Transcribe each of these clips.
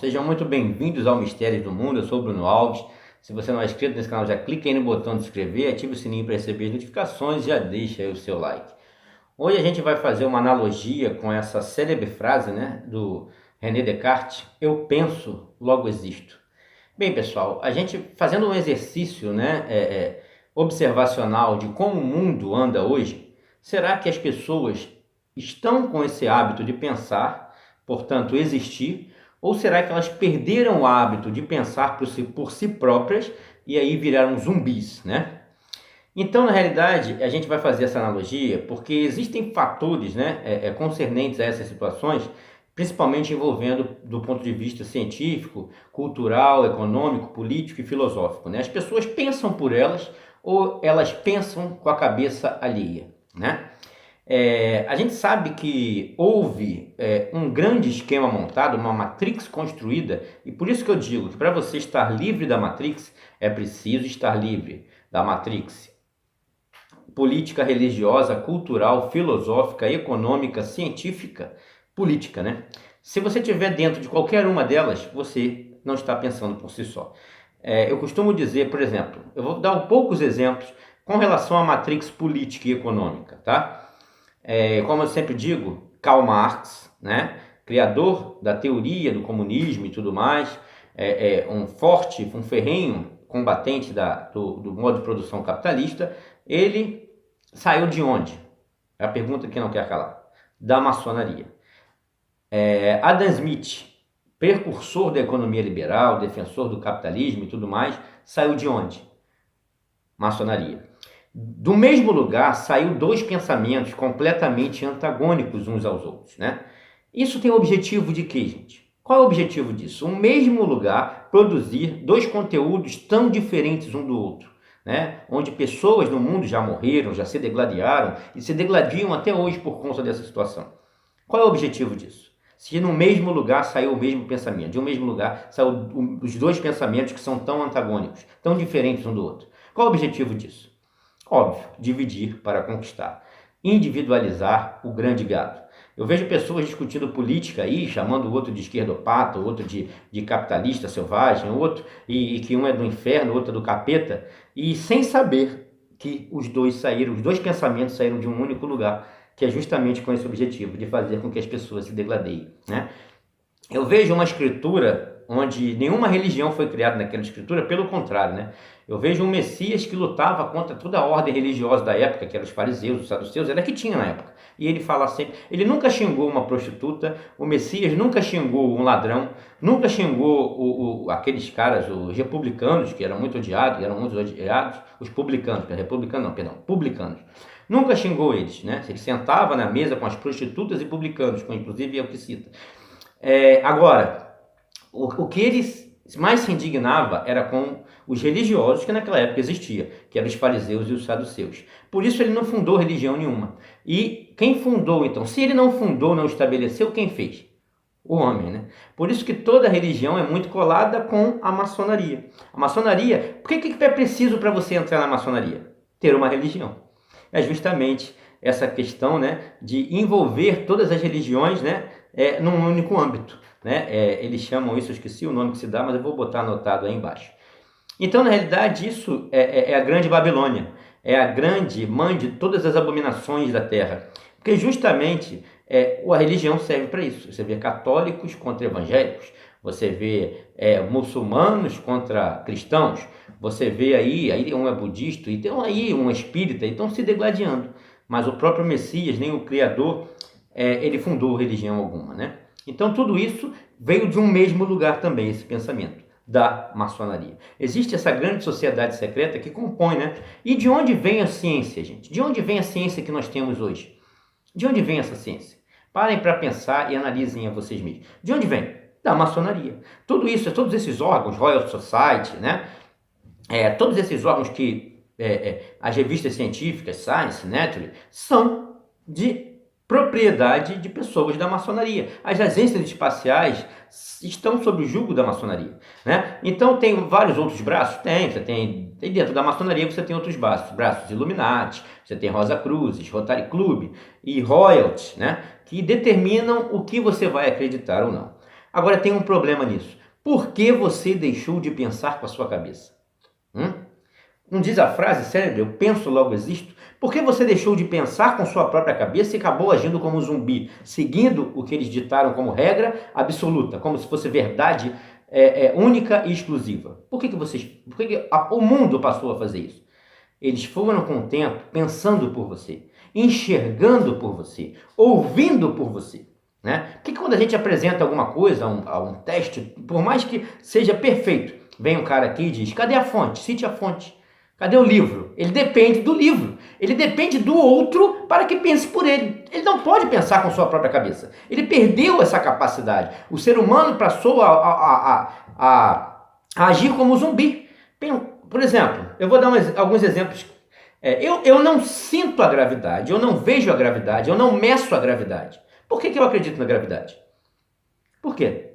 Sejam muito bem-vindos ao Mistérios do Mundo. Eu sou o Bruno Alves. Se você não é inscrito nesse canal, já clique aí no botão de inscrever, ative o sininho para receber as notificações e já deixa aí o seu like. Hoje a gente vai fazer uma analogia com essa célebre frase, do René Descartes: eu penso, logo existo. Bem, pessoal, a gente fazendo um exercício observacional de como o mundo anda hoje, será que as pessoas estão com esse hábito de pensar, portanto existir, ou será que elas perderam o hábito de pensar por si próprias e aí viraram zumbis, Então, na realidade, a gente vai fazer essa analogia porque existem fatores concernentes a essas situações, principalmente envolvendo do ponto de vista científico, cultural, econômico, político e filosófico. As pessoas pensam por elas ou elas pensam com a cabeça alheia. A gente sabe que houve um grande esquema montado, uma matrix construída, e por isso que eu digo que para você estar livre da matrix, é preciso estar livre da matrix política, religiosa, cultural, filosófica, econômica, científica, política, Se você estiver dentro de qualquer uma delas, você não está pensando por si só. Eu costumo dizer, por exemplo, eu vou dar poucos exemplos com relação à matrix política e econômica, como eu sempre digo, Karl Marx, criador da teoria do comunismo e tudo mais, um ferrenho combatente do modo de produção capitalista. Ele saiu de onde? É a pergunta que não quer calar. Da maçonaria. Adam Smith, precursor da economia liberal, defensor do capitalismo e tudo mais, saiu de onde? Maçonaria. Do mesmo lugar saiu dois pensamentos completamente antagônicos uns aos outros, Isso tem o objetivo de quê, gente? Qual é o objetivo disso? O mesmo lugar produzir dois conteúdos tão diferentes um do outro, Onde pessoas no mundo já morreram, já se degladiaram e se degladiam até hoje por conta dessa situação. Qual é o objetivo disso? Se no mesmo lugar saiu o mesmo pensamento, de um mesmo lugar saiu os dois pensamentos que são tão antagônicos, tão diferentes um do outro. Qual é o objetivo disso? Óbvio, dividir para conquistar, individualizar o grande gado. Eu vejo pessoas discutindo política aí, chamando o outro de esquerdopata, o outro de capitalista selvagem, o outro, e que um é do inferno, o outro é do capeta, e sem saber que os dois pensamentos saíram de um único lugar, que é justamente com esse objetivo, de fazer com que as pessoas se degladeiem, Eu vejo uma escritura onde nenhuma religião foi criada naquela escritura, pelo contrário, Eu vejo um Messias que lutava contra toda a ordem religiosa da época, que eram os fariseus, os saduceus, era que tinha na época. E ele fala sempre, ele nunca xingou uma prostituta, o Messias nunca xingou um ladrão, nunca xingou aqueles caras, os republicanos, que eram muito odiados, os publicanos, publicanos. Nunca xingou eles, Ele sentava na mesa com as prostitutas e publicanos, inclusive é o que cita. Agora, o que ele mais se indignava era com os religiosos que naquela época existia, que eram os fariseus e os saduceus. Por isso ele não fundou religião nenhuma. E quem fundou então? Se ele não fundou, não estabeleceu, quem fez? O homem, Por isso que toda religião é muito colada com a maçonaria. A maçonaria, por que é preciso para você entrar na maçonaria? Ter uma religião. É justamente essa questão, de envolver todas as religiões, num único âmbito. Eles chamam isso, eu esqueci o nome que se dá, mas eu vou botar anotado aí embaixo. Então, na realidade, isso é a grande Babilônia, é a grande mãe de todas as abominações da terra, porque justamente a religião serve para isso. Você vê católicos contra evangélicos, você vê muçulmanos contra cristãos, você vê aí um é budista, e tem aí um espírita, e estão se degladiando, mas o próprio Messias, nem o Criador, ele fundou religião alguma, Então tudo isso veio de um mesmo lugar também, esse pensamento da maçonaria. Existe essa grande sociedade secreta que compõe, E de onde vem a ciência, gente? De onde vem a ciência que nós temos hoje? De onde vem essa ciência? Parem para pensar e analisem a vocês mesmos. De onde vem? Da maçonaria. Tudo isso, todos esses órgãos, Royal Society, todos esses órgãos que as revistas científicas, Science, Nature, são de propriedade de pessoas da maçonaria. As agências espaciais estão sob o jugo da maçonaria, Então tem vários outros braços? Tem dentro da maçonaria você tem outros braços Illuminati, você tem Rosa Cruzes, Rotary Club e Royalties, que determinam o que você vai acreditar ou não. Agora tem um problema nisso. Por que você deixou de pensar com a sua cabeça? Não diz a frase célebre, eu penso, logo existo? Por que você deixou de pensar com sua própria cabeça e acabou agindo como um zumbi, seguindo o que eles ditaram como regra absoluta, como se fosse verdade única e exclusiva? Por que o mundo passou a fazer isso? Eles foram com o tempo pensando por você, enxergando por você, ouvindo por você. Né? Porque quando a gente apresenta alguma coisa a um teste, por mais que seja perfeito, vem um cara aqui e diz, cadê a fonte? Cite a fonte. Cadê o livro? Ele depende do livro. Ele depende do outro para que pense por ele. Ele não pode pensar com sua própria cabeça. Ele perdeu essa capacidade. O ser humano passou a agir como zumbi. Por exemplo, eu vou dar alguns exemplos. Eu não sinto a gravidade, eu não vejo a gravidade, eu não meço a gravidade. Por que eu acredito na gravidade? Por quê?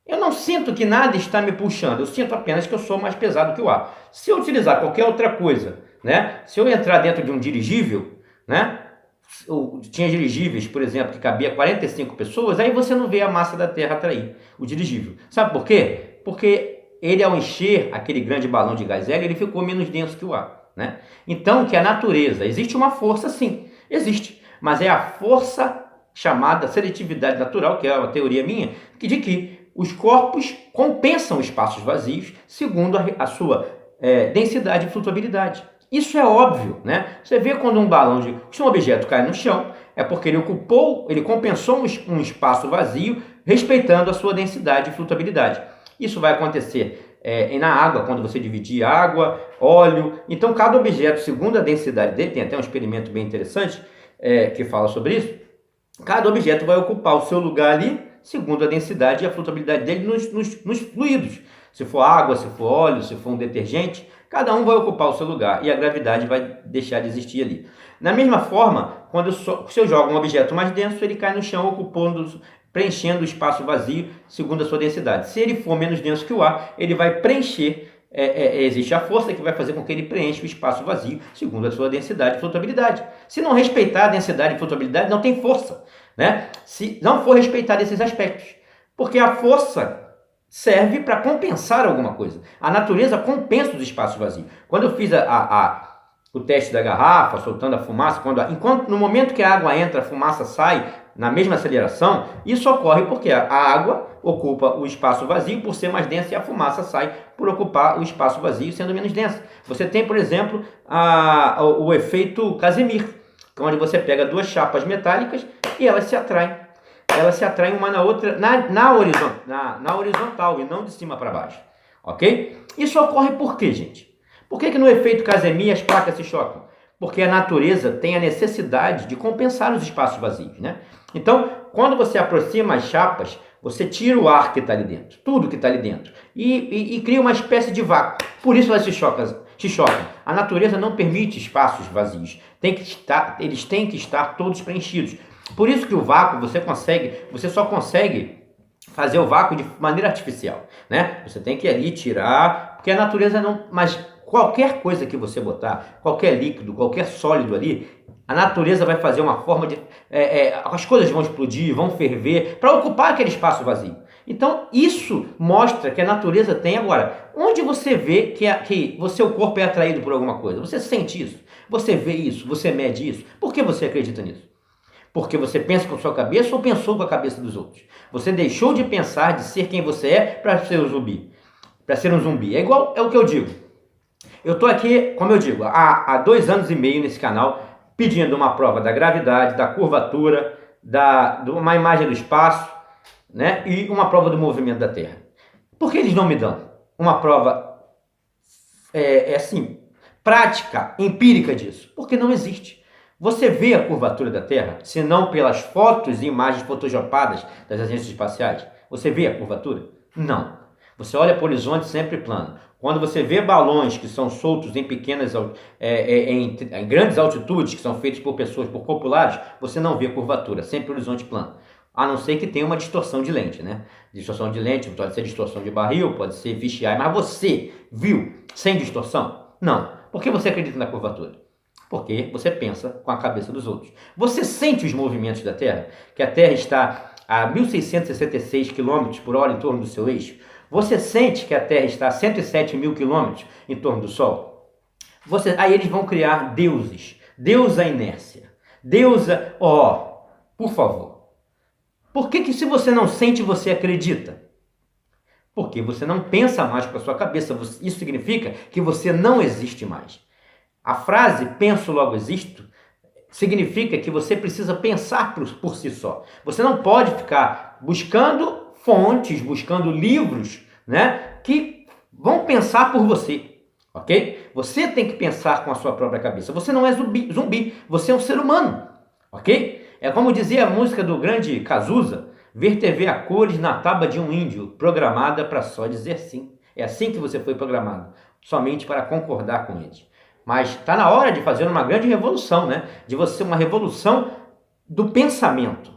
Eu não sinto que nada está me puxando, eu sinto apenas que eu sou mais pesado que o ar. Se eu utilizar qualquer outra coisa, né? Se eu entrar dentro de um dirigível, né? Tinha dirigíveis, por exemplo, que cabia 45 pessoas, aí você não vê a massa da Terra atrair o dirigível. Sabe por quê? Porque ele, ao encher aquele grande balão de gás hélio, ele ficou menos denso que o ar, né? Então, que a natureza, existe uma força sim, existe, mas é a força chamada seletividade natural, que é uma teoria minha, de que os corpos compensam espaços vazios segundo a sua densidade e flutuabilidade. Isso é óbvio, né? Você vê quando se um objeto cai no chão, é porque ele compensou um espaço vazio, respeitando a sua densidade e flutuabilidade. Isso vai acontecer na água, quando você dividir água, óleo. Então, cada objeto, segundo a densidade dele, tem até um experimento bem interessante que fala sobre isso, cada objeto vai ocupar o seu lugar ali, segundo a densidade e a flutuabilidade dele nos fluidos. Se for água, se for óleo, se for um detergente, cada um vai ocupar o seu lugar e a gravidade vai deixar de existir ali. Da mesma forma, se eu jogo um objeto mais denso, ele cai no chão, preenchendo o espaço vazio segundo a sua densidade. Se ele for menos denso que o ar, ele vai preencher, existe a força que vai fazer com que ele preencha o espaço vazio segundo a sua densidade e flutuabilidade. Se não respeitar a densidade e flutuabilidade, não tem força, né? Se não for respeitar esses aspectos, porque a força serve para compensar alguma coisa. A natureza compensa os espaços vazios. Quando eu fiz o teste da garrafa, soltando a fumaça, no momento que a água entra, a fumaça sai na mesma aceleração, isso ocorre porque a água ocupa o espaço vazio por ser mais densa e a fumaça sai por ocupar o espaço vazio sendo menos densa. Você tem, por exemplo, o efeito Casimir, onde você pega duas chapas metálicas e elas se atraem. Elas se atraem uma na outra na horizontal e não de cima para baixo. Ok? Isso ocorre por quê, gente? Por que no efeito Casimir as placas se chocam? Porque a natureza tem a necessidade de compensar os espaços vazios, né? Então, quando você aproxima as chapas, você tira o ar que está ali dentro, tudo que está ali dentro, e cria uma espécie de vácuo. Por isso elas se chocam. A natureza não permite espaços vazios. Eles têm que estar todos preenchidos. Por isso que o vácuo você só consegue fazer o vácuo de maneira artificial, né? Você tem que ali tirar, porque a natureza não... Mas qualquer coisa que você botar, qualquer líquido, qualquer sólido ali, a natureza vai fazer uma forma de... as coisas vão explodir, vão ferver, para ocupar aquele espaço vazio. Então, isso mostra que a natureza tem agora. Onde você vê que o seu corpo é atraído por alguma coisa? Você sente isso? Você vê isso? Você mede isso? Por que você acredita nisso? Porque você pensa com a sua cabeça ou pensou com a cabeça dos outros? Você deixou de pensar, de ser quem você é, para ser um zumbi. Para ser um zumbi. É o que eu digo. Eu estou aqui, como eu digo, há 2 anos e meio nesse canal, pedindo uma prova da gravidade, da curvatura, de uma imagem do espaço, né? E uma prova do movimento da Terra. Por que eles não me dão uma prova assim, prática, empírica disso? Porque não existe. Você vê a curvatura da Terra, se não pelas fotos e imagens photoshopadas das agências espaciais? Você vê a curvatura? Não. Você olha para o horizonte sempre plano. Quando você vê balões que são soltos em em grandes altitudes, que são feitos por pessoas, por populares, você não vê curvatura, sempre horizonte plano. A não ser que tenha uma distorção de lente, né? Distorção de lente pode ser distorção de barril, pode ser fisheye, mas você viu sem distorção? Não. Por que você acredita na curvatura? Porque você pensa com a cabeça dos outros. Você sente os movimentos da Terra? Que a Terra está a 1.666 km por hora em torno do seu eixo? Você sente que a Terra está a 107.000 km em torno do Sol? Aí eles vão criar deuses. Deusa inércia. Deusa... por favor. Por que se você não sente, você acredita? Porque você não pensa mais com a sua cabeça. Isso significa que você não existe mais. A frase penso logo existo significa que você precisa pensar por si só. Você não pode ficar buscando fontes, buscando livros, né, que vão pensar por você, ok? Você tem que pensar com a sua própria cabeça. Você não é zumbi, você é um ser humano, ok? É como dizia a música do grande Cazuza, ver TV a cores na taba de um índio, programada para só dizer sim. É assim que você foi programado, somente para concordar com eles. Mas está na hora de fazer uma grande revolução, né? De você uma revolução do pensamento,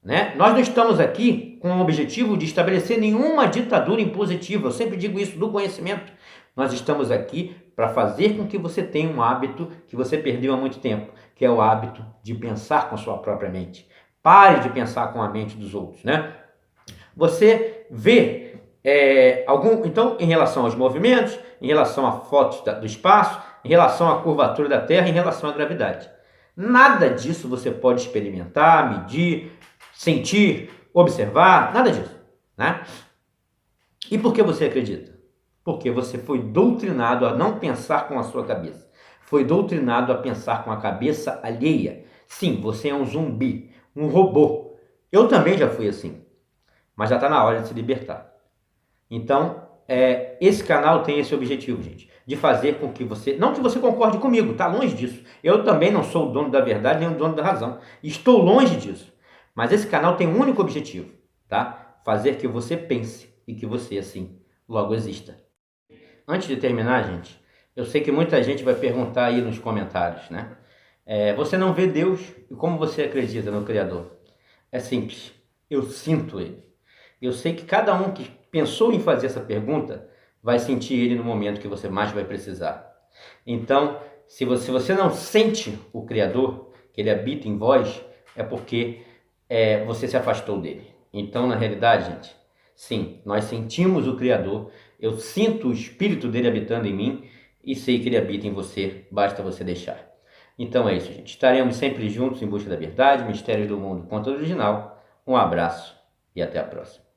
né? Nós não estamos aqui com o objetivo de estabelecer nenhuma ditadura impositiva. Eu sempre digo isso do conhecimento. Nós estamos aqui para fazer com que você tenha um hábito que você perdeu há muito tempo, que é o hábito de pensar com a sua própria mente. Pare de pensar com a mente dos outros, né? Você vê então, em relação aos movimentos, em relação a fotos do espaço, em relação à curvatura da Terra, em relação à gravidade. Nada disso você pode experimentar, medir, sentir, observar, nada disso, né? E por que você acredita? Porque você foi doutrinado a não pensar com a sua cabeça. Foi doutrinado a pensar com a cabeça alheia. Sim, você é um zumbi, um robô. Eu também já fui assim. Mas já está na hora de se libertar. Então, esse canal tem esse objetivo, gente, de fazer com que você... Não que você concorde comigo, tá longe disso. Eu também não sou o dono da verdade, nem o dono da razão. Estou longe disso. Mas esse canal tem um único objetivo, tá? Fazer que você pense e que você, assim, logo exista. Antes de terminar, gente, eu sei que muita gente vai perguntar aí nos comentários, né? Você não vê Deus e como você acredita no Criador? É simples. Eu sinto Ele. Eu sei que cada um que pensou em fazer essa pergunta vai sentir Ele no momento que você mais vai precisar. Então, se você não sente o Criador, que Ele habita em vós, é porque você se afastou dele. Então, na realidade, gente, sim, nós sentimos o Criador, eu sinto o Espírito dele habitando em mim e sei que ele habita em você, basta você deixar. Então é isso, gente. Estaremos sempre juntos em busca da verdade, mistérios do mundo, conta original. Um abraço e até a próxima.